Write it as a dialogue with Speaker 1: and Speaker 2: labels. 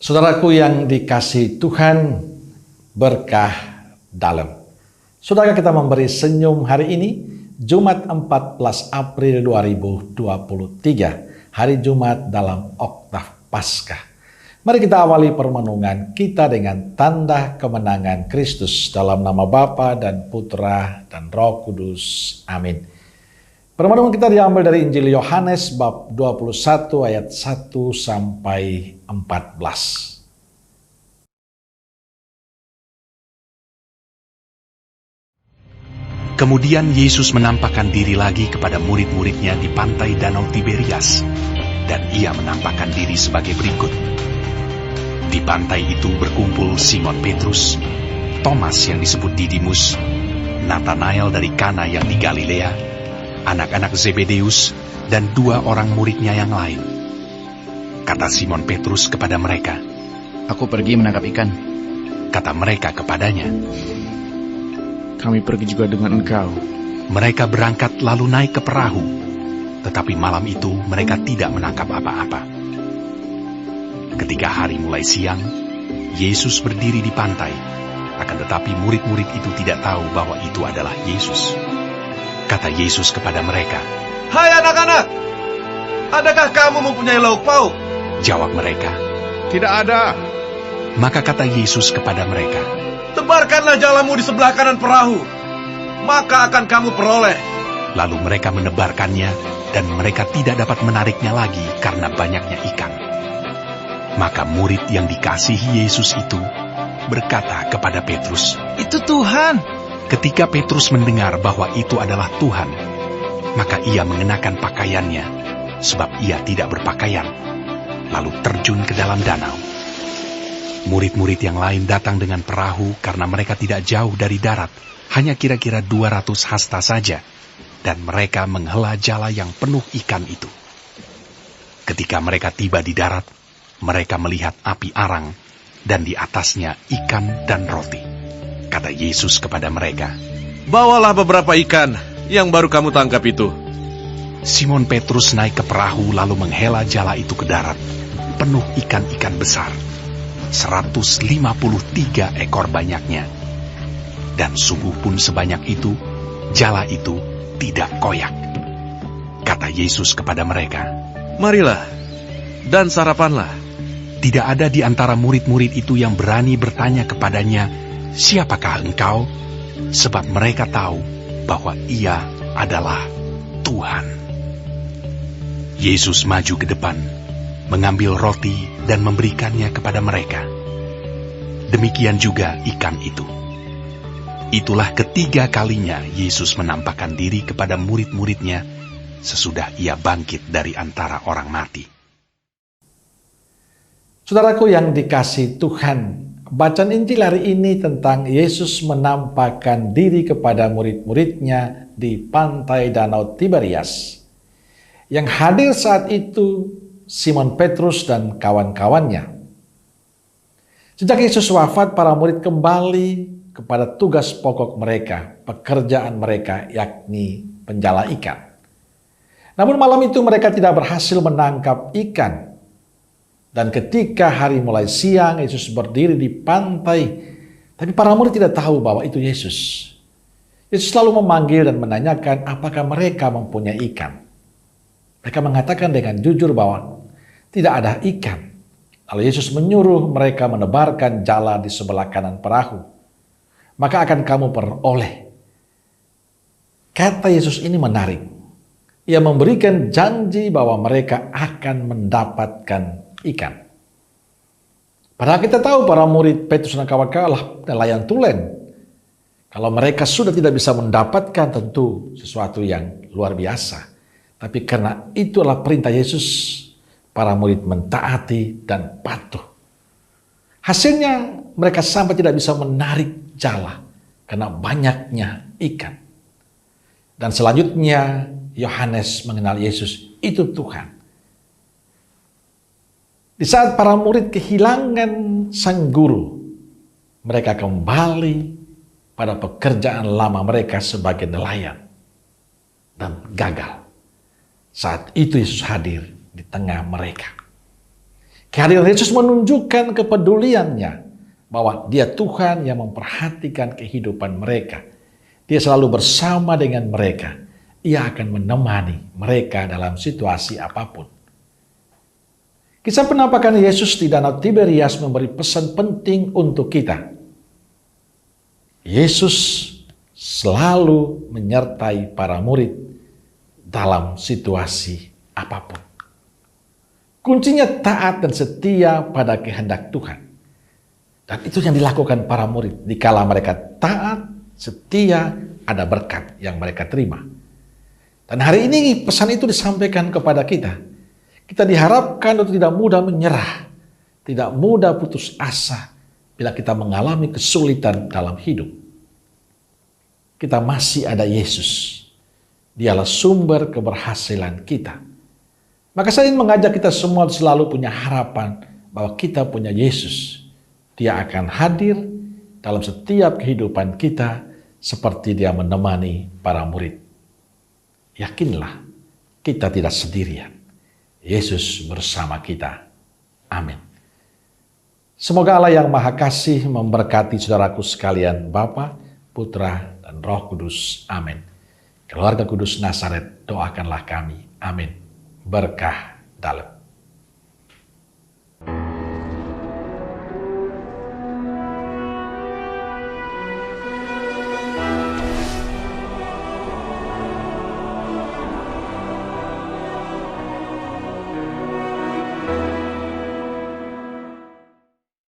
Speaker 1: Saudaraku yang dikasihi Tuhan, berkah dalam. Saudara, kita memberi senyum hari ini, Jumat 14 April 2023, hari Jumat dalam Oktav Paskah. Mari kita awali permenungan kita dengan tanda kemenangan Kristus dalam nama Bapa dan Putra dan Roh Kudus. Amin. Permenungan kita diambil dari Injil Yohanes bab 21 ayat 1 sampai 14.
Speaker 2: Kemudian Yesus menampakkan diri lagi kepada murid-muridnya di pantai Danau Tiberias, dan ia menampakkan diri sebagai berikut. Di pantai itu berkumpul Simon Petrus, Thomas yang disebut Didimus, Nathanael dari Kana yang di Galilea, anak-anak Zebedeus, dan dua orang muridnya yang lain. Kata Simon Petrus kepada mereka,
Speaker 3: "Aku pergi menangkap ikan."
Speaker 2: Kata mereka kepadanya,
Speaker 3: "Kami pergi juga dengan engkau."
Speaker 2: Mereka berangkat lalu naik ke perahu, tetapi malam itu mereka tidak menangkap apa-apa. Ketika hari mulai siang, Yesus berdiri di pantai, akan tetapi murid-murid itu tidak tahu bahwa itu adalah Yesus. Kata Yesus kepada mereka,
Speaker 4: "Hai anak-anak, adakah kamu mempunyai lauk pauk?"
Speaker 2: Jawab mereka,
Speaker 4: "Tidak ada."
Speaker 2: Maka kata Yesus kepada mereka,
Speaker 4: "Tebarkanlah jalamu di sebelah kanan perahu, maka akan kamu peroleh."
Speaker 2: Lalu mereka menebarkannya, dan mereka tidak dapat menariknya lagi karena banyaknya ikan. Maka murid yang dikasihi Yesus itu berkata kepada Petrus,
Speaker 3: "Itu Tuhan."
Speaker 2: Ketika Petrus mendengar bahwa itu adalah Tuhan, maka ia mengenakan pakaiannya, sebab ia tidak berpakaian, lalu terjun ke dalam danau. Murid-murid yang lain datang dengan perahu karena mereka tidak jauh dari darat, hanya kira-kira 200 hasta saja, dan mereka menghela jala yang penuh ikan itu. Ketika mereka tiba di darat, mereka melihat api arang, dan di atasnya ikan dan roti. Kata Yesus kepada mereka,
Speaker 4: "Bawalah beberapa ikan yang baru kamu tangkap itu."
Speaker 2: Simon Petrus naik ke perahu lalu menghela jala itu ke darat, penuh ikan-ikan besar, 153 ekor banyaknya. Dan sungguh pun sebanyak itu, jala itu tidak koyak. Kata Yesus kepada mereka,
Speaker 4: "Marilah, dan sarapanlah."
Speaker 2: Tidak ada di antara murid-murid itu yang berani bertanya kepadanya, "Siapakah engkau?" Sebab mereka tahu bahwa ia adalah Tuhan. Yesus maju ke depan, mengambil roti dan memberikannya kepada mereka. Demikian juga ikan itu. Itulah ketiga kalinya Yesus menampakkan diri kepada murid-muridnya sesudah ia bangkit dari antara orang mati.
Speaker 1: Saudaraku yang dikasihi Tuhan, bacaan Injil hari ini tentang Yesus menampakkan diri kepada murid-muridnya di pantai Danau Tiberias. Yang hadir saat itu Simon Petrus dan kawan-kawannya. Sejak Yesus wafat, para murid kembali kepada tugas pokok mereka, pekerjaan mereka, yakni penjala ikan. Namun malam itu mereka tidak berhasil menangkap ikan. Dan ketika hari mulai siang, Yesus berdiri di pantai, tapi para murid tidak tahu bahwa itu Yesus. Yesus selalu memanggil dan menanyakan apakah mereka mempunyai ikan. Mereka mengatakan dengan jujur bahwa tidak ada ikan. Lalu Yesus menyuruh mereka menebarkan jala di sebelah kanan perahu. Maka akan kamu peroleh. Kata Yesus ini menarik. Ia memberikan janji bahwa mereka akan mendapatkan ikan. Padahal kita tahu para murid Petrus dan kawan-kawan nelayan tulen. Kalau mereka sudah tidak bisa mendapatkan, tentu sesuatu yang luar biasa. Tapi karena itu adalah perintah Yesus, para murid mentaati dan patuh. Hasilnya mereka sampai tidak bisa menarik jala karena banyaknya ikan. Dan selanjutnya Yohanes mengenal Yesus, itu Tuhan. Di saat para murid kehilangan sang guru, mereka kembali pada pekerjaan lama mereka sebagai nelayan dan gagal. Saat itu Yesus hadir di tengah mereka. Kehadiran Yesus menunjukkan kepeduliannya bahwa dia Tuhan yang memperhatikan kehidupan mereka. Dia selalu bersama dengan mereka. Ia akan menemani mereka dalam situasi apapun. Kisah penampakan Yesus di Danau Tiberias memberi pesan penting untuk kita. Yesus selalu menyertai para murid dalam situasi apapun. Kuncinya taat dan setia pada kehendak Tuhan. Dan itu yang dilakukan para murid. Dikala mereka taat, setia, ada berkat yang mereka terima. Dan hari ini pesan itu disampaikan kepada kita. Kita diharapkan untuk tidak mudah menyerah, tidak mudah putus asa bila kita mengalami kesulitan dalam hidup. Kita masih ada Yesus. Dialah sumber keberhasilan kita. Maka saya ingin mengajak kita semua selalu punya harapan bahwa kita punya Yesus. Dia akan hadir dalam setiap kehidupan kita seperti dia menemani para murid. Yakinlah, kita tidak sendirian. Yesus bersama kita. Amin. Semoga Allah yang Maha Kasih memberkati saudaraku sekalian, Bapa, Putra, dan Roh Kudus. Amin. Keluarga Kudus Nazaret, doakanlah kami. Amin. Berkah dalam.